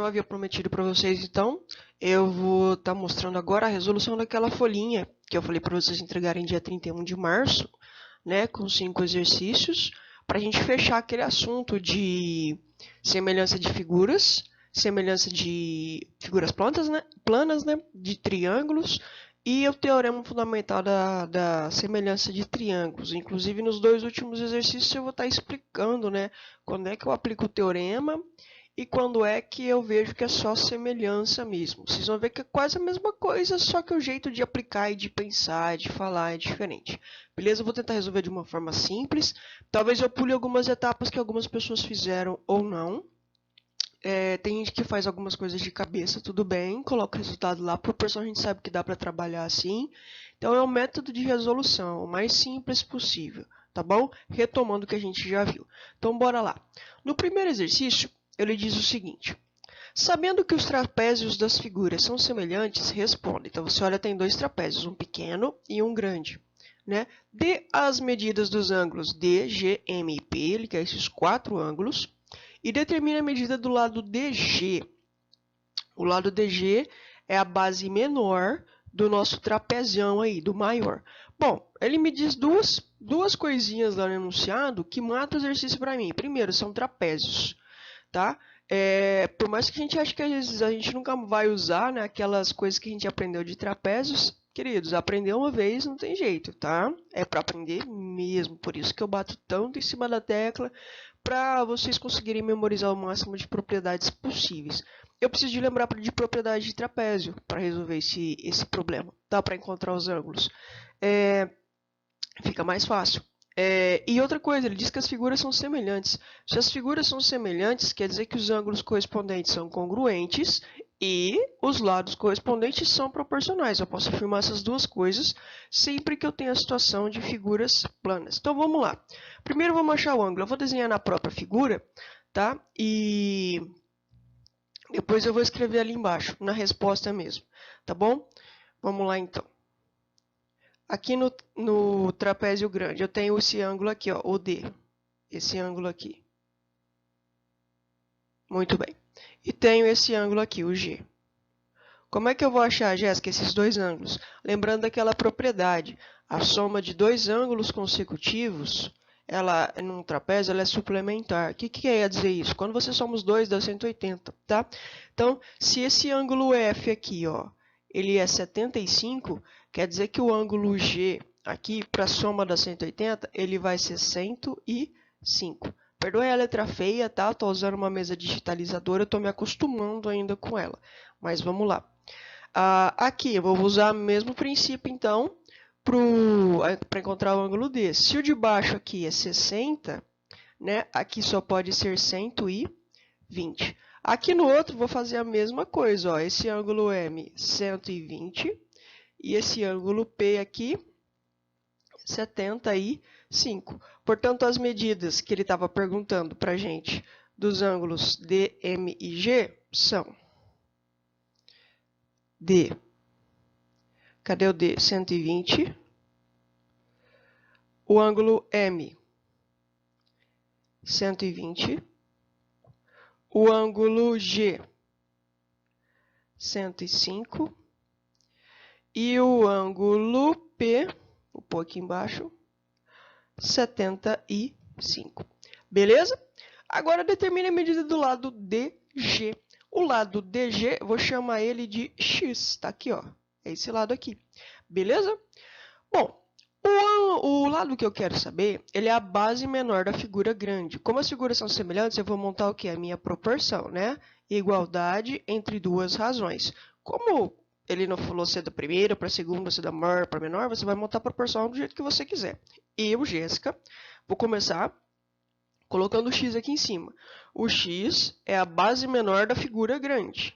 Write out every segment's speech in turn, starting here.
havia prometido para vocês, então, eu vou estar mostrando agora a resolução daquela folhinha que eu falei para vocês entregarem dia 31 de março, né, com 5 exercícios, para a gente fechar aquele assunto de semelhança de figuras planas, né, de triângulos, e o teorema fundamental da semelhança de triângulos. Inclusive, nos dois últimos exercícios eu vou estar explicando, né, quando é que eu aplico o teorema e quando é que eu vejo que é só semelhança mesmo. Vocês vão ver que é quase a mesma coisa, só que o jeito de aplicar e de pensar, de falar é diferente. Beleza? Eu vou tentar resolver de uma forma simples. Talvez eu pule algumas etapas que algumas pessoas fizeram ou não. Tem gente que faz algumas coisas de cabeça, tudo bem, coloca o resultado lá, por pessoal a gente sabe que dá para trabalhar assim. Então é um método de resolução, o mais simples possível, tá bom? Retomando o que a gente já viu. Então bora lá. No primeiro exercício, ele diz o seguinte: sabendo que os trapézios das figuras são semelhantes, responda. Então você olha, tem dois trapézios, um pequeno e um grande, né? Dê as medidas dos ângulos D, G, M e P, ele quer esses 4 ângulos, e determine a medida do lado DG. O lado DG é a base menor do nosso trapezião aí, do maior. Bom, ele me diz duas coisinhas lá no enunciado que matam o exercício para mim. Primeiro, são trapézios, tá? Por mais que a gente ache que às vezes a gente nunca vai usar, né, aquelas coisas que a gente aprendeu de trapézios, queridos, aprender uma vez não tem jeito, tá? É para aprender mesmo, por isso que eu bato tanto em cima da tecla, para vocês conseguirem memorizar o máximo de propriedades possíveis. Eu preciso de lembrar de propriedade de trapézio para resolver esse problema, tá? Para encontrar os ângulos. Fica mais fácil. E outra coisa, ele diz que as figuras são semelhantes. Se as figuras são semelhantes, quer dizer que os ângulos correspondentes são congruentes e os lados correspondentes são proporcionais. Eu posso afirmar essas duas coisas sempre que eu tenho a situação de figuras planas. Então vamos lá. Primeiro vamos achar o ângulo. Eu vou desenhar na própria figura, tá? E depois eu vou escrever ali embaixo, na resposta mesmo, tá bom? Vamos lá então. Aqui no trapézio grande, eu tenho esse ângulo aqui, ó, o D. Esse ângulo aqui. Muito bem. E tenho esse ângulo aqui, o G. Como é que eu vou achar, Jéssica, esses dois ângulos? Lembrando daquela propriedade, a soma de dois ângulos consecutivos, num trapézio, ela é suplementar. O que quer dizer isso? Quando você soma os dois, dá 180, tá? Então, se esse ângulo F aqui, ó, ele é 75, quer dizer que o ângulo G aqui, para a soma da 180, ele vai ser 105. Perdoe a letra feia, tá? Estou usando uma mesa digitalizadora, estou me acostumando ainda com ela. Mas vamos lá. Aqui, eu vou usar o mesmo princípio, então, para encontrar o ângulo D. Se o de baixo aqui é 60, né? Aqui só pode ser 120. Aqui no outro, vou fazer a mesma coisa. Ó. Esse ângulo M, 120. E esse ângulo P aqui, 75. Portanto, as medidas que ele estava perguntando para a gente dos ângulos D, M e G são D. Cadê o D? 120. O ângulo M, 120. O ângulo G, 105. E o ângulo P, vou pôr aqui embaixo, 75. Beleza? Agora determine a medida do lado DG. O lado DG, vou chamar ele de X, tá aqui, ó. É esse lado aqui. Beleza? Bom, o lado que eu quero saber, ele é a base menor da figura grande. Como as figuras são semelhantes, eu vou montar o que? A minha proporção, né? Igualdade entre duas razões. Como ele não falou se é da primeira para a segunda, se é da maior para menor, você vai montar a proporção do jeito que você quiser. Eu, Jéssica, vou começar colocando o X aqui em cima. O X é a base menor da figura grande.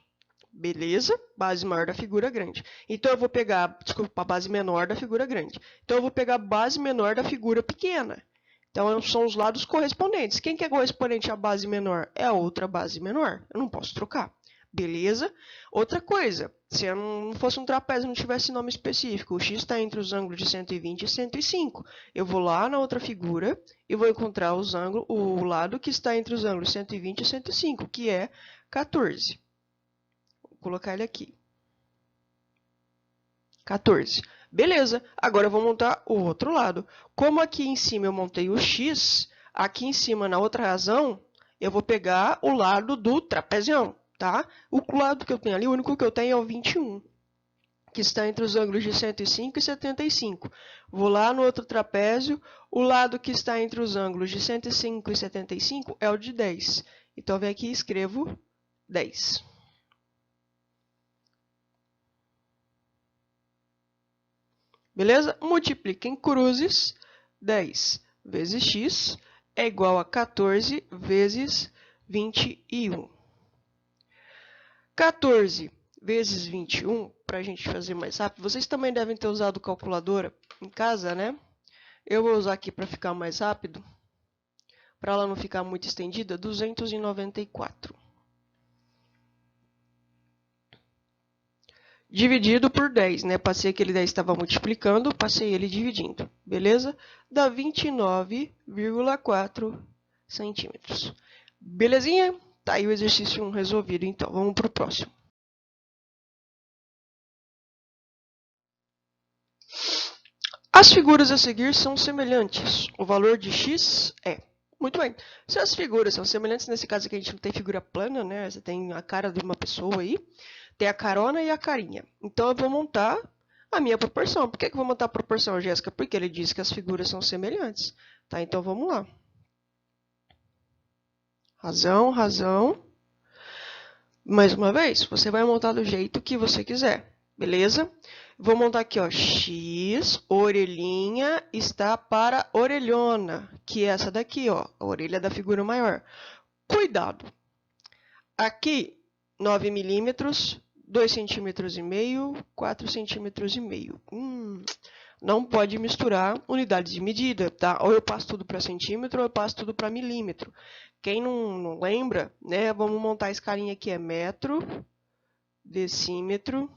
Beleza? Base maior da figura grande. Então, eu vou pegar, desculpa, a base menor da figura grande. Então, eu vou pegar a base menor da figura pequena. Então, são os lados correspondentes. Quem que é correspondente à base menor? É a outra base menor. Eu não posso trocar. Beleza? Outra coisa, se eu não fosse um trapézio, não tivesse nome específico, o X está entre os ângulos de 120 e 105. Eu vou lá na outra figura e vou encontrar o lado que está entre os ângulos 120 e 105, que é 14. colocar ele aqui. 14. Beleza, agora eu vou montar o outro lado. Como aqui em cima eu montei o x, aqui em cima, na outra razão, eu vou pegar o lado do trapezião, tá? O lado que eu tenho ali, o único que eu tenho é o 21, que está entre os ângulos de 105 e 75. Vou lá no outro trapézio, o lado que está entre os ângulos de 105 e 75 é o de 10. Então, eu venho aqui e escrevo 10. Beleza? Multiplica em cruzes. 10 vezes x é igual a 14 vezes 21. 14 vezes 21, para a gente fazer mais rápido, vocês também devem ter usado calculadora em casa, né? Eu vou usar aqui para ficar mais rápido, para ela não ficar muito estendida, 294. Dividido por 10, né? Passei aquele 10 estava multiplicando, passei ele dividindo, beleza? Dá 29,4 centímetros. Belezinha? Tá aí o exercício 1 resolvido, então. Vamos para o próximo. As figuras a seguir são semelhantes. O valor de x é... Muito bem. Se as figuras são semelhantes, nesse caso aqui a gente não tem figura plana, né? Você tem a cara de uma pessoa aí. Tem a carona e a carinha. Então, eu vou montar a minha proporção. Por que eu vou montar a proporção, Jéssica? Porque ele diz que as figuras são semelhantes. Tá? Então, vamos lá. Razão, razão. Mais uma vez, você vai montar do jeito que você quiser. Beleza? Vou montar aqui, ó, x, orelhinha está para orelhona, que é essa daqui, ó, a orelha da figura maior. Cuidado! Aqui, 9 milímetros, 2,5 cm, 4,5 cm. Não pode misturar unidades de medida, tá? Ou eu passo tudo para centímetro, ou eu passo tudo para milímetro. Quem não lembra, né? Vamos montar a escalinha aqui, é metro, decímetro,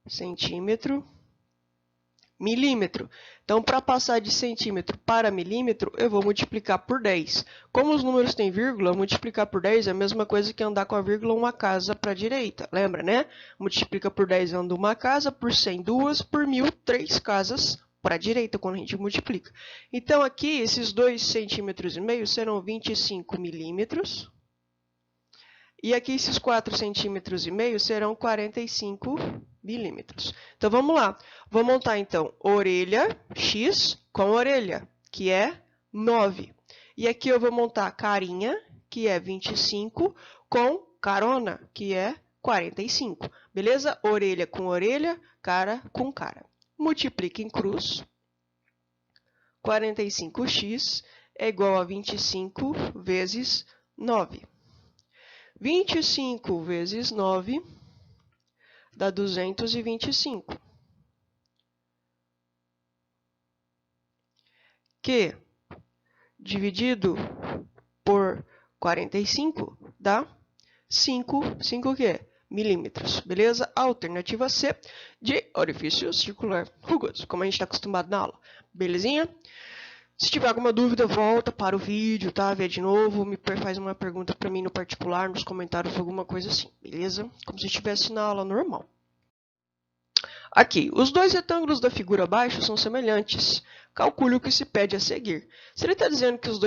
centímetro, milímetro. Então, para passar de centímetro para milímetro, eu vou multiplicar por 10. Como os números têm vírgula, multiplicar por 10 é a mesma coisa que andar com a vírgula uma casa para a direita. Lembra, né? Multiplica por 10 anda uma casa, por 100 duas, por 1000 3 casas para a direita quando a gente multiplica. Então, aqui, esses 2,5 cm serão 25 milímetros. E aqui, esses 4,5 cm serão 45 milímetros. Então, vamos lá. Vou montar, então, orelha x com orelha, que é 9. E aqui eu vou montar carinha, que é 25, com carona, que é 45. Beleza? Orelha com orelha, cara com cara. Multiplica em cruz. 45x é igual a 25 vezes 9. 25 vezes 9 dá 225. Que dividido por 45 dá 5 o quê? Milímetros. Beleza? Alternativa C de orifício circular rugoso, como a gente está acostumado na aula. Belezinha? Se tiver alguma dúvida, volta para o vídeo, tá? Vê de novo, faz uma pergunta para mim no particular, nos comentários, alguma coisa assim, beleza? Como se estivesse na aula normal. Aqui, os dois retângulos da figura abaixo são semelhantes. Calcule o que se pede a seguir. Se ele está dizendo que as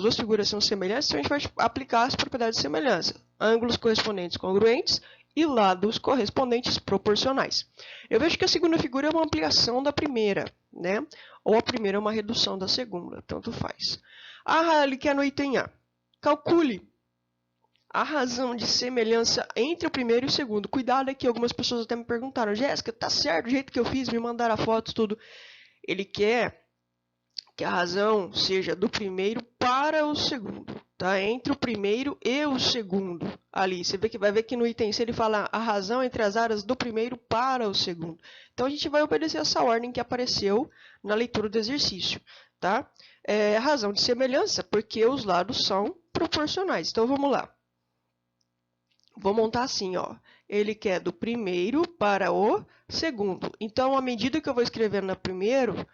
duas figuras são semelhantes, então a gente vai aplicar as propriedades de semelhança. Ângulos correspondentes congruentes e lados correspondentes proporcionais. Eu vejo que a segunda figura é uma ampliação da primeira, né? Ou a primeira é uma redução da segunda, tanto faz. Ele quer no item A. Calcule a razão de semelhança entre o primeiro e o segundo. Cuidado aqui, algumas pessoas até me perguntaram, Jéssica, tá certo o jeito que eu fiz, me mandaram fotos, tudo. Ele quer que a razão seja do primeiro para o segundo, tá? Entre o primeiro e o segundo. Ali, você vai ver que no item C ele fala a razão entre as áreas do primeiro para o segundo. Então, a gente vai obedecer essa ordem que apareceu na leitura do exercício, tá? Razão de semelhança, porque os lados são proporcionais. Então, vamos lá. Vou montar assim, ó. Ele quer do primeiro para o segundo. Então, a medida que eu vou escrever no primeiro,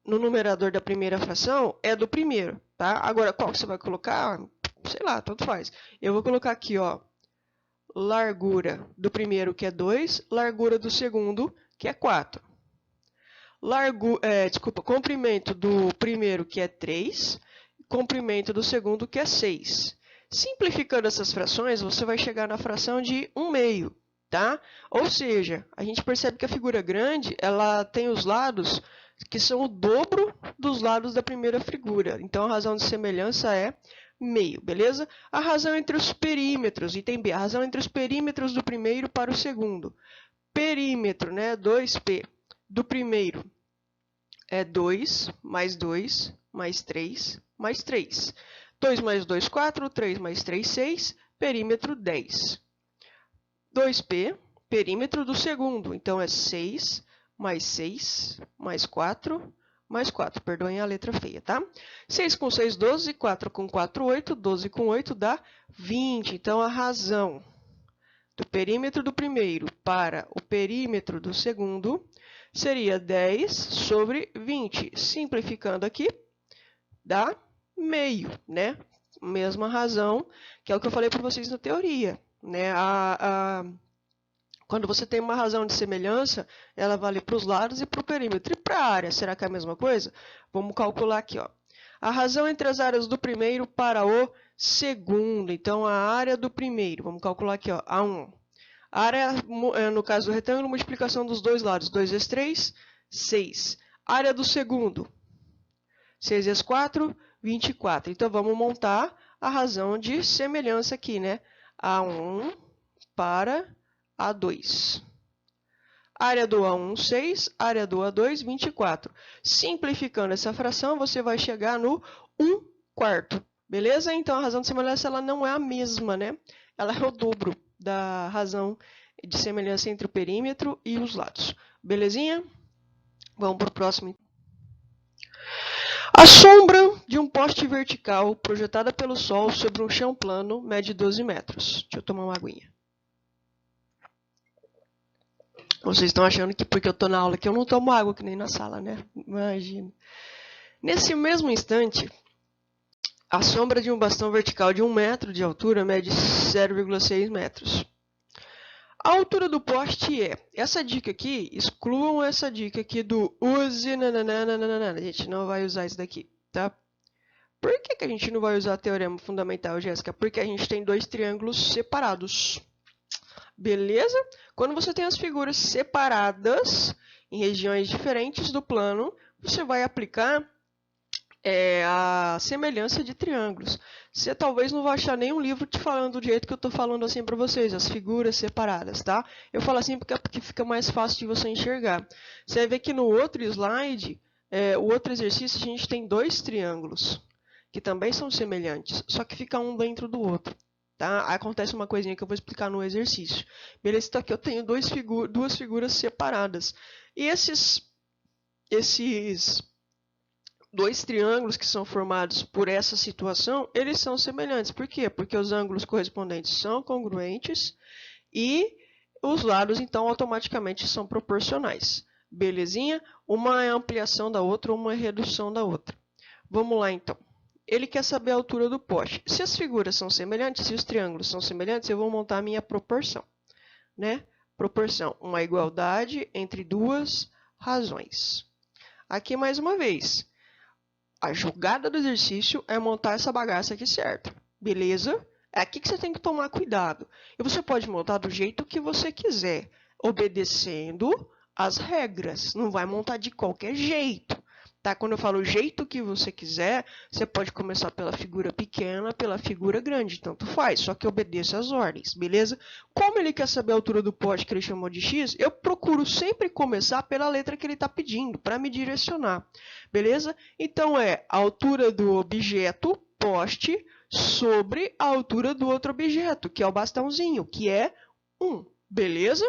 no numerador da primeira fração, é do primeiro, tá? Agora, qual que você vai colocar? sei lá, tanto faz. Eu vou colocar aqui, ó, largura do primeiro, que é 2, largura do segundo, que é 4. Comprimento do primeiro, que é 3, comprimento do segundo, que é 6. Simplificando essas frações, você vai chegar na fração de 1/2, tá? Ou seja, a gente percebe que a figura grande, ela tem os lados que são o dobro dos lados da primeira figura. Então, a razão de semelhança é meio, beleza? A razão entre os perímetros, item B, a razão entre os perímetros do primeiro para o segundo. Perímetro, né, 2P, do primeiro é 2, mais 2, mais 3, mais 3. 2 mais 2, 4, 3 mais 3, 6, perímetro 10. 2P, perímetro do segundo, então é 6, mais 6, mais 4, mais 4. Perdoem a letra feia, tá? 6 com 6, 12, 4 com 4, 8, 12 com 8 dá 20. Então, a razão do perímetro do primeiro para o perímetro do segundo seria 10 sobre 20. Simplificando aqui, dá meio, né? Mesma razão, que é o que eu falei para vocês na teoria, né? Quando você tem uma razão de semelhança, ela vale para os lados e para o perímetro. E para a área, será que é a mesma coisa? Vamos calcular aqui, ó. A razão entre as áreas do primeiro para o segundo. Então, a área do primeiro, vamos calcular aqui, ó, A1. A área, no caso do retângulo, multiplicação dos dois lados. 2 vezes 3, 6. Área do segundo, 6 vezes 4, 24. Então, vamos montar a razão de semelhança aqui, né? A1 para A2. Área do A1, 6. Área do A2, 24. Simplificando essa fração, você vai chegar no 1/4. Beleza? Então, a razão de semelhança ela não é a mesma, né? Ela é o dobro da razão de semelhança entre o perímetro e os lados. Belezinha? Vamos para o próximo. A sombra de um poste vertical projetada pelo Sol sobre um chão plano mede 12 metros. Deixa eu tomar uma aguinha. Vocês estão achando que porque eu estou na aula que eu não tomo água, que nem na sala, né? Imagina. Nesse mesmo instante, a sombra de um bastão vertical de 1 metro de altura mede 0,6 metros. A altura do poste é, essa dica aqui, excluam essa dica aqui do use, nananana, a gente não vai usar isso daqui, tá? Por que a gente não vai usar teorema fundamental, Jéssica? Porque a gente tem dois triângulos separados, beleza? Quando você tem as figuras separadas em regiões diferentes do plano, você vai aplicar a semelhança de triângulos. Você talvez não vai achar nenhum livro te falando do jeito que eu estou falando assim para vocês, as figuras separadas, tá? Eu falo assim porque fica mais fácil de você enxergar. Você vai ver que no outro slide, o outro exercício, a gente tem dois triângulos, que também são semelhantes, só que fica um dentro do outro. Tá? Acontece uma coisinha que eu vou explicar no exercício. Beleza? Então aqui eu tenho duas figuras separadas. E esses dois triângulos que são formados por essa situação, eles são semelhantes. Por quê? Porque os ângulos correspondentes são congruentes e os lados, então, automaticamente são proporcionais. Belezinha? Uma é ampliação da outra, uma é redução da outra. Vamos lá, então. Ele quer saber a altura do poste. Se as figuras são semelhantes, se os triângulos são semelhantes, eu vou montar a minha proporção, né? Proporção, uma igualdade entre duas razões. Aqui, mais uma vez, a jogada do exercício é montar essa bagaça aqui certo, beleza? É aqui que você tem que tomar cuidado. E você pode montar do jeito que você quiser, obedecendo as regras. Não vai montar de qualquer jeito. Tá? Quando eu falo o jeito que você quiser, você pode começar pela figura pequena, pela figura grande, tanto faz, só que obedeça as ordens, beleza? Como ele quer saber a altura do poste que ele chamou de x, eu procuro sempre começar pela letra que ele está pedindo, para me direcionar, beleza? Então, é a altura do objeto, poste, sobre a altura do outro objeto, que é o bastãozinho, que é 1, beleza?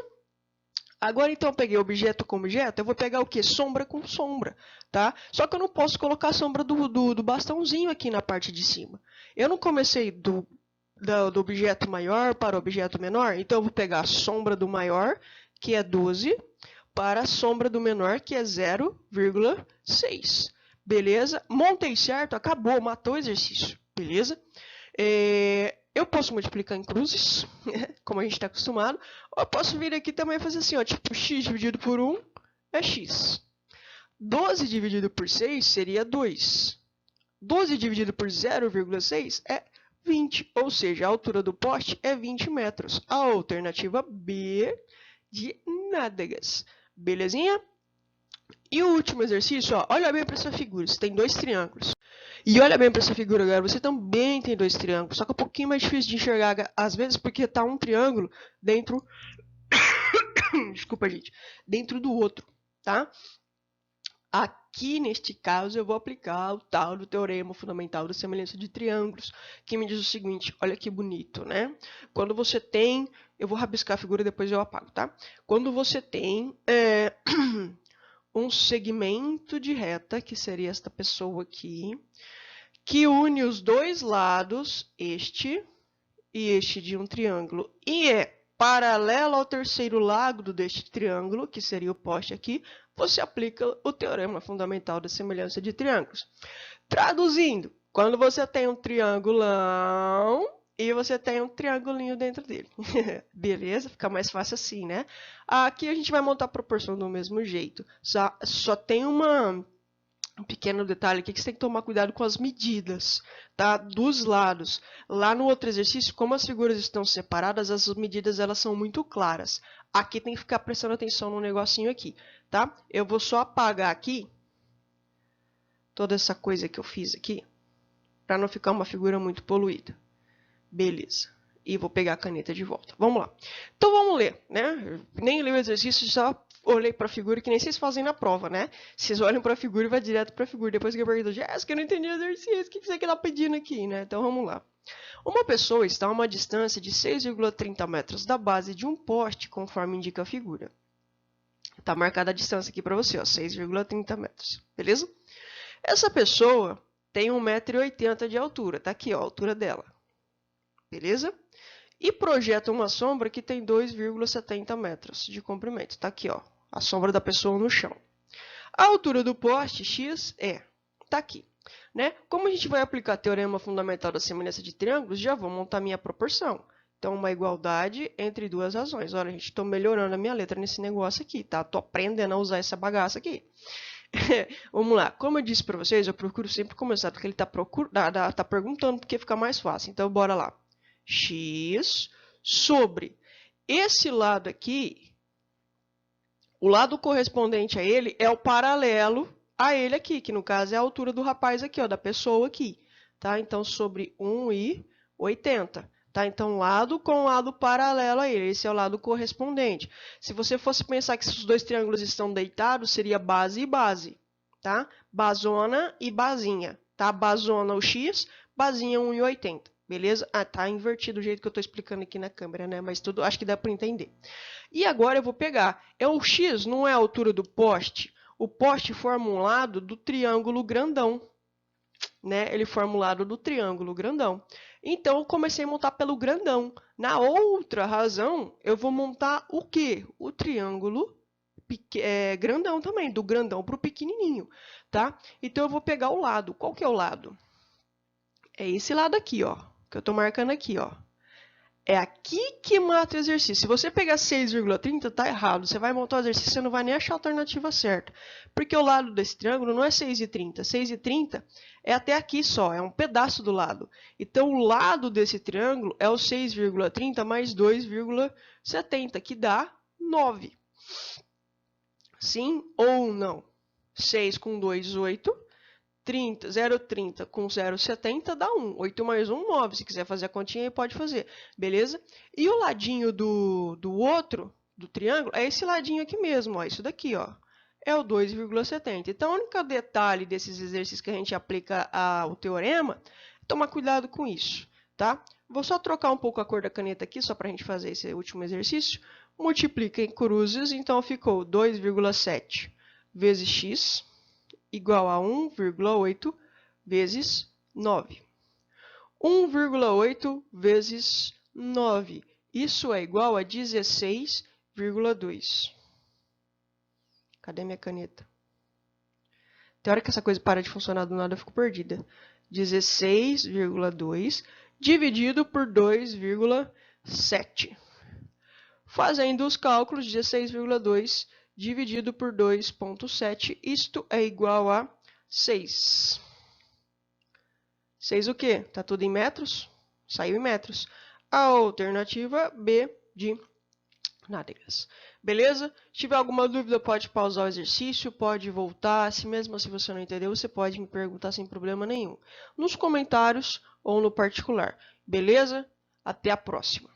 Agora, então, eu peguei objeto com objeto, eu vou pegar o quê? Sombra com sombra, tá? Só que eu não posso colocar a sombra do bastãozinho aqui na parte de cima. Eu não comecei do objeto maior para o objeto menor, então eu vou pegar a sombra do maior, que é 12, para a sombra do menor, que é 0,6. Beleza? Montei certo, acabou, matou o exercício. Beleza? Eu posso multiplicar em cruzes, como a gente está acostumado, ou eu posso vir aqui também e fazer assim, ó, tipo x dividido por 1 é x. 12 dividido por 6 seria 2. 12 dividido por 0,6 é 20, ou seja, a altura do poste é 20 metros. A alternativa B de nádegas. Belezinha? E o último exercício, ó, olha bem para essa figura, você tem dois triângulos. E olha bem para essa figura, galera, você também tem dois triângulos, só que é um pouquinho mais difícil de enxergar, às vezes, porque está um triângulo dentro... Desculpa, gente. Dentro do outro, tá? Aqui, neste caso, eu vou aplicar o tal do teorema fundamental da semelhança de triângulos, que me diz o seguinte, olha que bonito, né? Quando você tem... Eu vou rabiscar a figura e depois eu apago, tá? Quando você tem... um segmento de reta, que seria esta pessoa aqui, que une os dois lados, este e este de um triângulo, e é paralelo ao terceiro lado deste triângulo, que seria o poste aqui, você aplica o teorema fundamental da semelhança de triângulos. Traduzindo, quando você tem um triangulão e você tem um triangulinho dentro dele. Beleza? Fica mais fácil assim, né? Aqui a gente vai montar a proporção do mesmo jeito. Só tem um pequeno detalhe aqui que você tem que tomar cuidado com as medidas, tá? Dos lados. Lá no outro exercício, como as figuras estão separadas, as medidas elas são muito claras. Aqui tem que ficar prestando atenção no negocinho aqui, tá? Eu vou só apagar aqui toda essa coisa que eu fiz aqui, para não ficar uma figura muito poluída. Beleza. E vou pegar a caneta de volta. Vamos lá. Então vamos ler, né? Eu nem li o exercício, só olhei para a figura, que nem vocês fazem na prova, né? Vocês olham para a figura e vai direto para a figura. Depois que eu pergunto, Jéssica, eu não entendi o exercício, o que você está pedindo aqui, né? Então vamos lá. Uma pessoa está a uma distância de 6,30 metros da base de um poste, conforme indica a figura. Está marcada a distância aqui para você, ó, 6,30 metros. Beleza? Essa pessoa tem 1,80 m de altura. Tá aqui, ó, a altura dela. Beleza? E projeta uma sombra que tem 2,70 metros de comprimento. Tá aqui, ó, a sombra da pessoa no chão. A altura do poste, x, tá aqui. Né? Como a gente vai aplicar o teorema fundamental da semelhança de triângulos, já vou montar minha proporção. Então, uma igualdade entre duas razões. Olha, gente, estou melhorando a minha letra nesse negócio aqui, tá? Estou aprendendo a usar essa bagaça aqui. Vamos lá. Como eu disse para vocês, eu procuro sempre começar porque ele está perguntando, porque fica mais fácil. Então, bora lá. X sobre esse lado aqui, o lado correspondente a ele é o paralelo a ele aqui, que no caso é a altura do rapaz aqui, ó, da pessoa aqui, tá? Então, sobre 1,80. Tá? Então, lado com lado paralelo a ele. Esse é o lado correspondente. Se você fosse pensar que os dois triângulos estão deitados, seria base e base. Tá? Basona e basinha. Tá? Basona o x, basinha 1,80. Beleza? Ah, tá invertido o jeito que eu estou explicando aqui na câmera, né? Mas tudo acho que dá para entender. E agora eu vou pegar. O x não é a altura do poste. O poste forma um lado do triângulo grandão. Né? Ele forma um lado do triângulo grandão. Então, eu comecei a montar pelo grandão. Na outra razão, eu vou montar o quê? O triângulo grandão também, do grandão para o pequenininho. Tá? Então, eu vou pegar o lado. Qual que é o lado? É esse lado aqui, ó, que eu estou marcando aqui, ó. É aqui que mata o exercício. Se você pegar 6,30, tá errado. Você vai montar o exercício e você não vai nem achar a alternativa certa. Porque o lado desse triângulo não é 6,30. 6,30 é até aqui só, é um pedaço do lado. Então, o lado desse triângulo é o 6,30 mais 2,70, que dá 9. Sim ou não? 6 com 2, 8. 0,30 com 0,70 dá 1. 8 mais 1, 9. Se quiser fazer a continha, aí pode fazer. Beleza? E o ladinho do outro, do triângulo, é esse ladinho aqui mesmo. Ó, isso daqui, ó. É o 2,70. Então, o único detalhe desses exercícios que a gente aplica ao teorema é tomar cuidado com isso. Tá? Vou só trocar um pouco a cor da caneta aqui, só para a gente fazer esse último exercício. Multiplica em cruzes, então ficou 2,7 vezes x igual a 1,8 vezes 9. 1,8 vezes 9. Isso é igual a 16,2. Cadê minha caneta? Tem hora que essa coisa para de funcionar do nada, eu fico perdida. 16,2. dividido por 2,7. Fazendo os cálculos, 16,2 dividido por 2,7, isto é igual a 6. 6 o quê? Tá tudo em metros? Saiu em metros. A alternativa B de nádegas. Beleza? Se tiver alguma dúvida, pode pausar o exercício, pode voltar. Se mesmo assim você não entendeu, você pode me perguntar sem problema nenhum. Nos comentários ou no particular. Beleza? Até a próxima.